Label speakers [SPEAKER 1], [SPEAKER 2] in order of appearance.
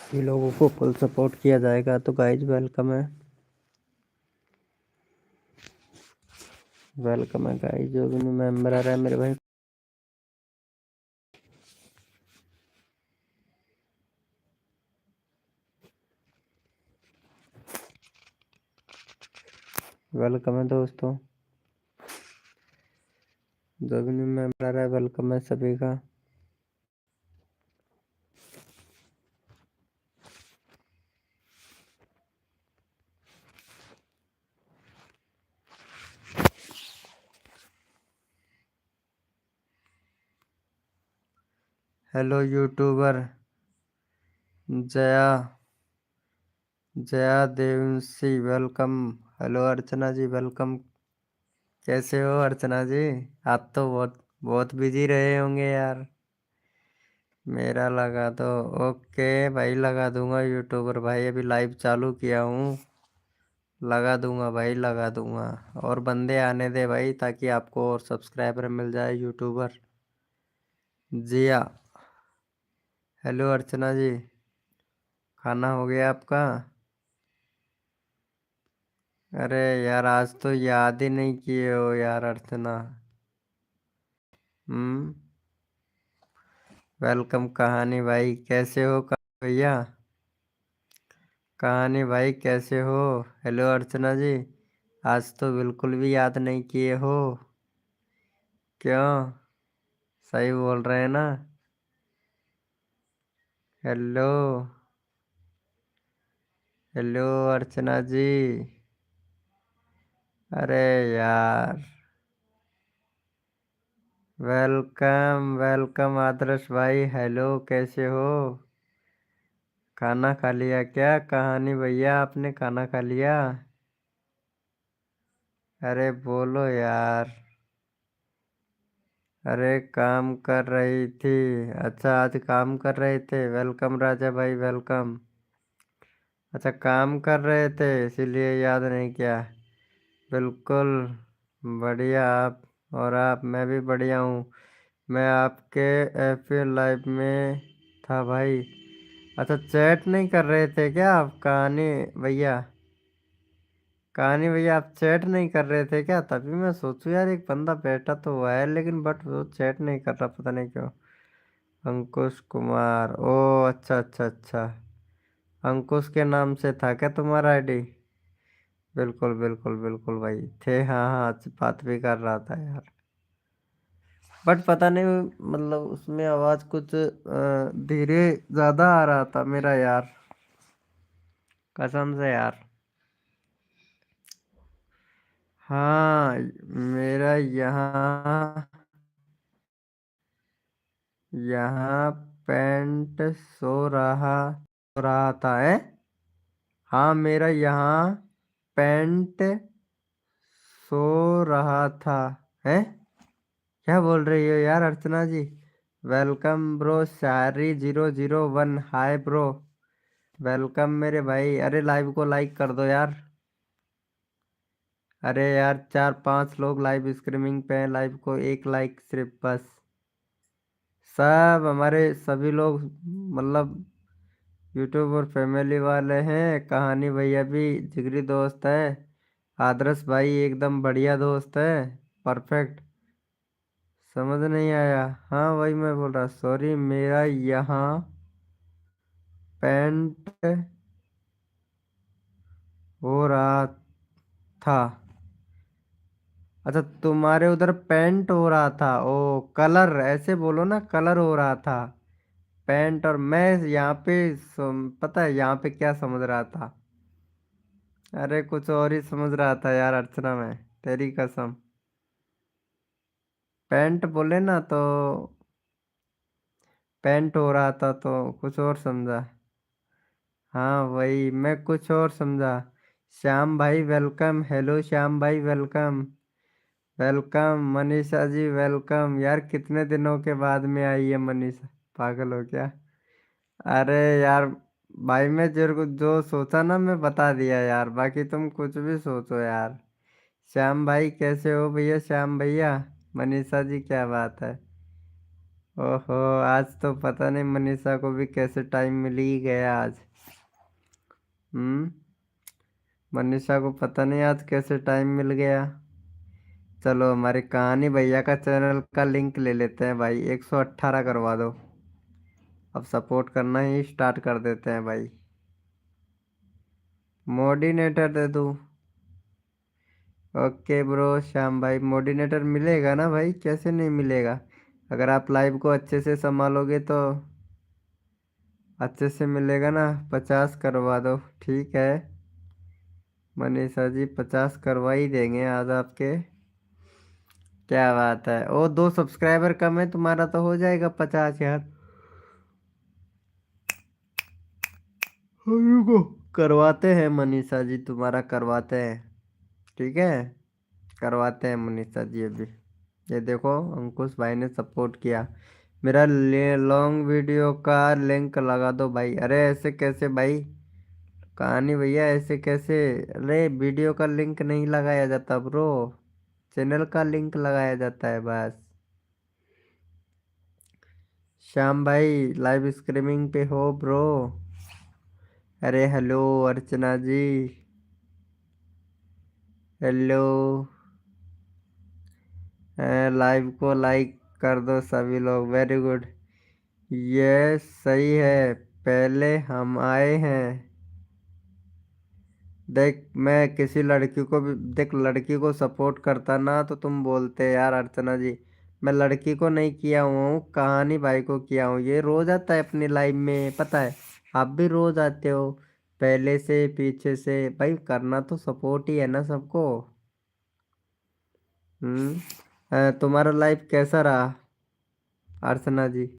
[SPEAKER 1] ये लोगों को फुल सपोर्ट किया जाएगा। तो गाइज वेलकम है गाइज, जो भी मेंबर आ रहा है मेरे भाई। वेलकम है दोस्तों, जो भी मेंबर आ रहा है वेलकम है सभी का। Hello YouTuber Jaya Jaya Devasi, welcome. Hello Archana ji, welcome. कैसे हो अर्चना जी? आप तो बहुत बहुत बिजी रहे होंगे यार। मेरा लगा तो ओके भाई, लगा दूंगा यूट्यूबर भाई, अभी लाइव चालू किया हूँ। लगा दूंगा भाई, लगा दूंगा। और बंदे आने दे भाई, ताकि आपको और सब्सक्राइबर मिल जाए यूट्यूबर। जिया, हेलो अर्चना जी, खाना हो गया आपका? अरे यार, आज तो याद ही नहीं किए हो यार अर्चना। हम्म। वेलकम कहानी भाई, कैसे हो भैया? कहानी भाई कैसे हो? हेलो अर्चना जी, आज तो बिल्कुल भी याद नहीं किए हो। क्यों? सही बोल रहे हैं ना? हेलो, हेलो अर्चना जी। अरे यार, वेलकम वेलकम आदर्श भाई, हेलो कैसे हो? खाना खा लिया क्या कहानी भैया, आपने खाना खा लिया? अरे बोलो यार। अरे काम कर रही थी? अच्छा, आज काम कर रहे थे। वेलकम राजा भाई, वेलकम। अच्छा, काम कर रहे थे इसीलिए याद नहीं किया। बिल्कुल बढ़िया। आप और आप, मैं भी बढ़िया हूँ। मैं आपके एफए लाइव में था भाई। अच्छा, चैट नहीं कर रहे थे क्या आप कहानी भैया? कहानी भैया, आप चैट नहीं कर रहे थे क्या? तभी मैं सोचूं यार, एक बंदा बैठा तो हुआ है लेकिन बट वो चैट नहीं कर रहा, पता नहीं क्यों। अंकुश कुमार, ओ अच्छा अच्छा अच्छा। अंकुश के नाम से था क्या तुम्हारा आईडी? बिल्कुल बिल्कुल बिल्कुल भाई थे, हाँ हाँ, आज बात भी कर रहा था यार। बट पता नहीं, मतलब उसमें आवाज कुछ धीरे ज्यादा आ रहा था मेरा यार, कसम से यार। हाँ, मेरा यहाँ यहाँ पेंट सो रहा था है। हाँ, मेरा यहाँ पेंट सो रहा था है। क्या बोल रही हो यार अर्चना जी? वेलकम ब्रो, शायरी 001, हाय ब्रो। वेलकम मेरे भाई। अरे लाइव को लाइक कर दो यार। अरे यार, 4-5 लोग लाइव स्ट्रीमिंग पे हैं, लाइव को एक लाइक सिर्फ बस। सब हमारे सभी लोग, मतलब यूट्यूब और फैमिली वाले हैं। कहानी भैया भी जिगरी दोस्त है। आदर्श भाई एकदम बढ़िया दोस्त है, परफेक्ट। समझ नहीं आया? हाँ वही मैं बोल रहा, सॉरी, मेरा यहाँ पेंट हो रहा था। अच्छा, तुम्हारे उधर पेंट हो रहा था, ओ कलर ऐसे बोलो ना, कलर हो रहा था। पेंट, और मैं यहाँ पे पता है यहाँ पे क्या समझ रहा था? अरे कुछ और ही समझ रहा था यार अर्चना, में तेरी कसम। पेंट बोले ना तो पेंट हो रहा था, तो कुछ और समझा। हाँ वही, मैं कुछ और समझा। श्याम भाई वेलकम, हेलो श्याम भाई welcome. Welcome Manisha ji, welcome यार, कितने दिनों के बाद में आई है मनीषा, पागल हो क्या? अरे यार भाई, मैं तेरे को जो सोचा ना मैं बता दिया यार, बाकी तुम कुछ भी सोचो यार। श्याम भाई कैसे हो भैया? श्याम भैया, मनीषा जी क्या बात है? ओहो, आज तो पता नहीं मनीषा को भी कैसे टाइम मिल ही गया आज। हम्म। मनीषा को पता नहीं आज कैसे टाइम मिल गया। चलो हमारे कहानी भैया का चैनल का लिंक ले लेते हैं भाई, 118 करवा दो। अब सपोर्ट करना ही स्टार्ट कर देते हैं भाई। मोडिनेटर दे दूँ? ओके ब्रो श्याम भाई, मोडिनेटर मिलेगा ना भाई, कैसे नहीं मिलेगा। अगर आप लाइव को अच्छे से संभालोगे तो अच्छे से मिलेगा ना। 50 करवा दो, ठीक है। मनीषा जी 50 करवा ही देंगे आज आपके। क्या बात है, ओ 2 सब्सक्राइबर कम है तुम्हारा तो हो जाएगा 50 यार। रुको, करवाते हैं मनीषा जी, तुम्हारा करवाते हैं। ठीक है, करवाते हैं मनीषा जी अभी। ये देखो, अंकुश भाई ने सपोर्ट किया। मेरा लॉन्ग वीडियो का लिंक लगा दो भाई। अरे ऐसे कैसे भाई, कहानी भैया ऐसे कैसे। अरे वीडियो का लिंक नहीं लगाया जाता ब्रो, चैनल का लिंक लगाया जाता है बस। श्याम भाई लाइव स्ट्रीमिंग पे हो ब्रो? अरे हेलो अर्चना जी, हेलो। लाइव को लाइक कर दो सभी लोग, वेरी गुड। ये सही है, पहले हम आए हैं। देख मैं किसी लड़की को भी, देख लड़की को सपोर्ट करता ना तो तुम बोलते यार अर्चना जी। मैं लड़की को नहीं किया हुआ हूँ, कहानी भाई को किया हूँ। ये रोज आता है अपनी लाइफ में, पता है। आप भी रोज आते हो, पहले से पीछे से भाई, करना तो सपोर्ट ही है ना सबको। तुम्हारा लाइफ कैसा रहा अर्चना जी?